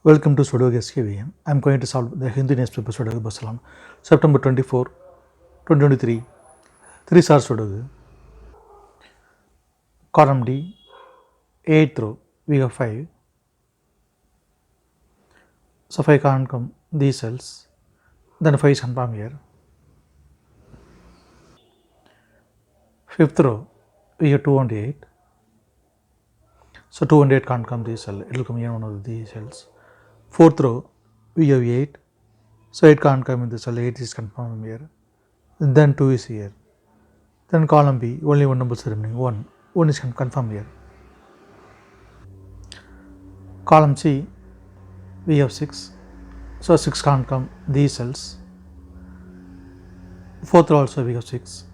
Welcome to Sudoku SkVm. I am going to solve the Hindi newspaper Sudoku Basalam, September 24, 2023. 3 star Sudoku. Column D, 8th row, we have 5. So 5 can't come these cells, then 5 is confirmed here. 5th row, we have 2 and 8. So 2 and 8 can't come this cell, it will come here one of these cells. 4th row, we have 8. So 8 can't come in the cell, 8 is confirmed here. And then 2 is here. Then column B, only one number is remaining, 1. 1 is confirmed here. Column C, we have 6. So 6 can't come these cells. 4th row also we have 6.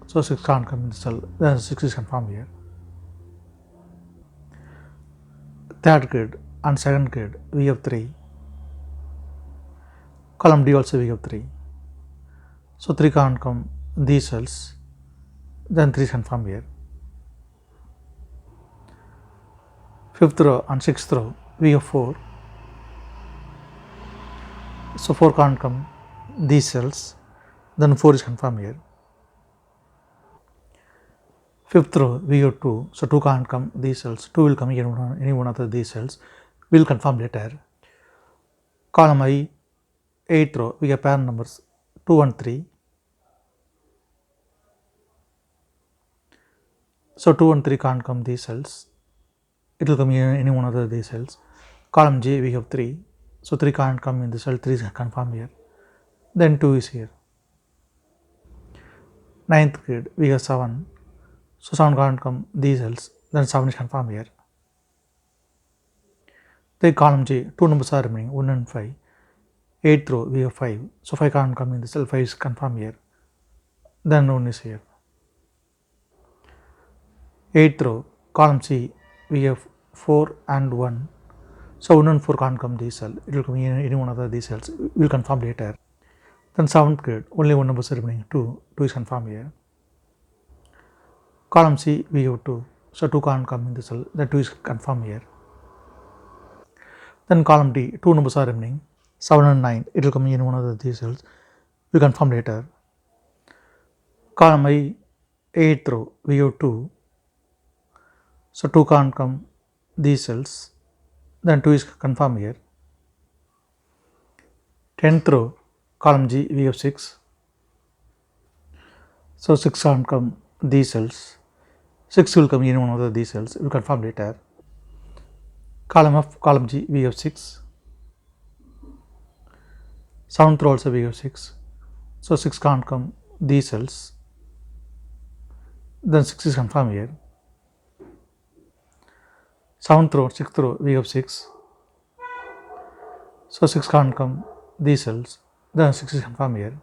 So 6 can't come in the cell, then 6 is confirmed here. 3rd grid and 2nd grid we have 3. Column D also we have 3. So 3 can't come these cells, then 3 is confirmed here. 5th row and 6th row we have 4. So 4 can't come these cells, then 4 is confirmed here. 5th row we have 2, so 2 can't come these cells, 2 will come here any one of these cells, we will confirm later. Column I, 8th row we have pair numbers 2 and 3. So 2 and 3 can't come these cells, it will come here any one of these cells. Column J we have 3, so 3 can't come in the cell, 3 is confirmed here, then 2 is here. 9th grid we have 7, so 7 can't come these cells, then 7 is confirmed here. Then column J, 2 numbers are remaining, 1 and 5. 8th row we have 5, so 5 can't come in the cell, 5 is confirmed here, then 1 is here. 8th row, column C we have 4 and 1, so 1 and 4 can't come this cell, it will come in any one of these cells, we will confirm later. Then 7th grid, only one number is remaining, 2 is confirmed here. Column C we have 2, so 2 can't come in the cell, the 2 is confirmed here. Then column D, 2 numbers are remaining, 7 and 9, it will come in one of these cells, we confirm later. Column I, 8th row we have 2, so 2 can't come these cells, then 2 is confirmed here. 10th row, column G we have 6, so 6 can't come these cells, 6 will come in one of these cells, we will confirm later. Column F, column G we have 6, 7th row also we have 6, so 6 can't come these cells, then 6 is confirmed here. 7th row, 6th row we have 6, so 6 can't come these cells, then 6 is confirmed here.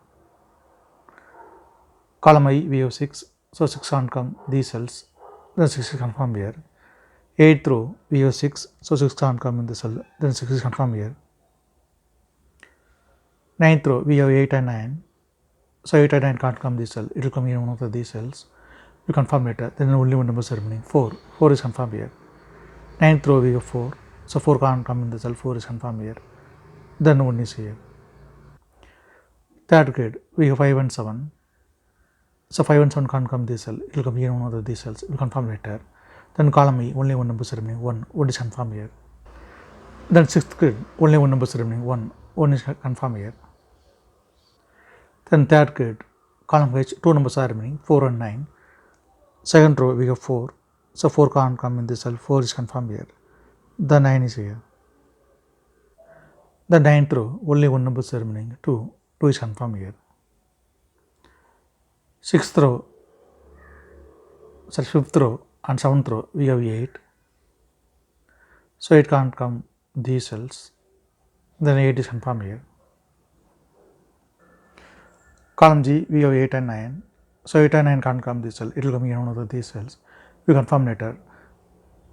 Column I we have 6, so 6 can't come these cells, then 6 is confirmed here. 8th row we have 6, so 6 can't come in the cell, then 6 is confirmed here. 9th row we have 8 and 9, so 8 and 9 can't come this cell, it will come in one of these cells, we confirm later, then only one number is remaining, 4 is confirmed here. 9th row we have 4, so 4 can't come in the cell, 4 is confirmed here, then 1 is here. 3rd grid we have 5 and 7, so 5 and 7 can't come this cell, it will come here one of these cells, we will confirm later. Then column E, only one number is remaining, 1 is confirmed here. Then 6th grid, only one number is remaining, 1 is confirmed here. Then 3rd grid, column H, 2 numbers are remaining, 4 and 9. 2nd row we have 4, so 4 can't come in this cell, 4 is confirmed here. The 9 is here. The 9th row, only one number is remaining, 2 is confirmed here. 5th row and 7th row we have 8, so 8 can't come these cells, then 8 is confirmed here. Column G we have 8 and 9, so 8 and 9 can't come this cell, it will come in one of these cells, we confirm later.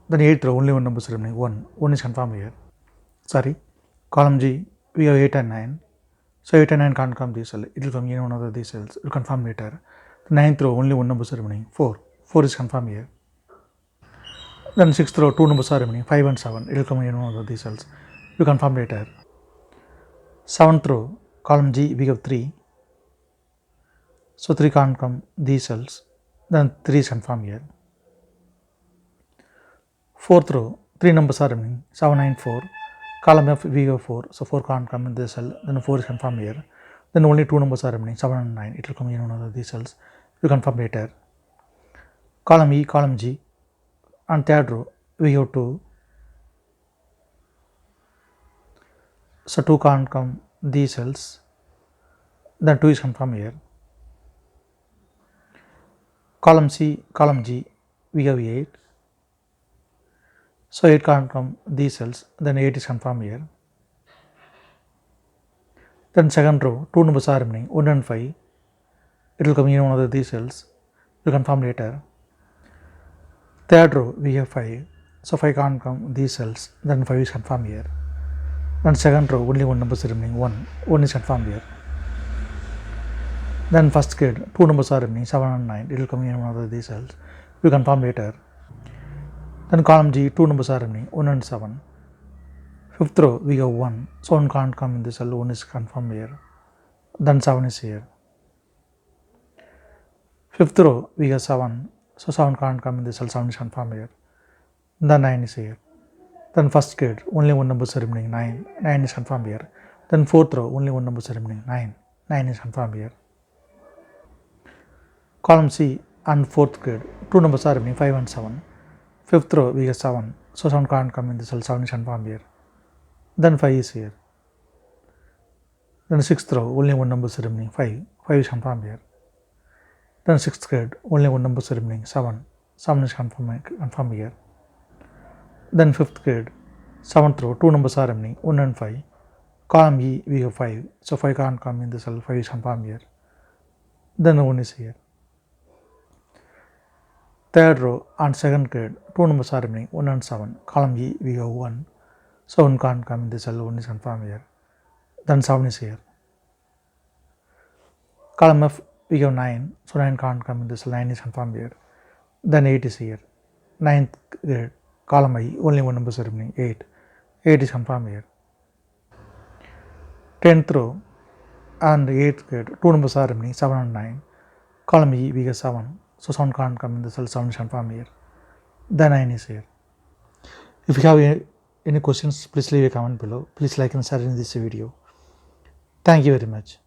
Then 8th row, only one number is remaining, 1 is confirmed here. Column G we have 8 and 9, so 8 and 9 can't come this cell, it will come in one of these cells, we will confirm later. The 9th row, only one number is remaining, 4 is confirmed here. Then 6th row, 2 numbers are remaining, 5 and 7, it will come in one of these cells, we confirm later. 7th row, column G, we have 3. So 3 can't come these cells, then 3 is confirmed here. 4th row, 3 numbers are remaining, 7, 9, 4. Column F, we have 4, so 4 can't come in this cell, then 4 is confirmed here. Then only 2 numbers are remaining, 7 and 9, it will come in one of these cells, we confirm later. Column E, column G, and 3rd row, we have 2. So 2 can't come these cells, then 2 is confirmed here. Column C, column G, we have 8. So 8 can't come these cells, then 8 is confirmed here. Then 2nd row, 2 numbers are remaining, 1 and 5. It will come in one of these cells, we confirm later. 3rd row, we have 5. So 5 can't come these cells, then 5 is confirmed here. Then 2nd row, only 1 number is remaining, 1. 1 is confirmed here. Then first grid, 2 numbers are remaining, 7 and 9. It will come in one of these cells, we confirm later. Then column G, 2 numbers are remaining, 1 and 7. 5th row, we have 1. So 1 can't come in this cell, 1 is confirmed here. Then 7 is here. 5th row, we have 7. So 7 can't come in this cell, 7 is confirmed here. Then 9 is here. Then first grid, only 1 number is remaining, 9. 9 is confirmed here. Then 4th row, only 1 number is remaining, 9. 9 is confirmed here. Column C and 4th grid, 2 numbers are remaining, 5 and 7. 5th row, we have 7. So 7 can't come in this cell, 7 is confirmed here. Then 5 is here. Then 6th row, only 1 number is remaining, 5. 5 is confirmed here. Then 6th grid, only 1 number is remaining, 7. 7 is confirmed here. Then 5th grid, 7th row, 2 numbers are remaining, 1 and 5. Column E, we have 5. So 5 can't come in the cell, 5 is confirmed here. Then 1 is here. 3rd row and 2nd grid, 2 numbers are remaining, 1 and 7. Column E, we have 1. So 1 can't come in the cell, 1 is confirmed here. Then 7 is here. Column F, we have 9. So 9 can't come in the cell, 9 is confirmed here. Then 8 is here. 9th grid, column I, only 1 number is remaining, 8. 8 is confirmed here. 10th row and 8th grid, 2 numbers are remaining, 7 and 9. Column E, we have 7. So 7 can't come in the cell, 7 is confirmed here. Then 9 is here. If you have any questions, please leave a comment below. Please like and share in this video. Thank you very much.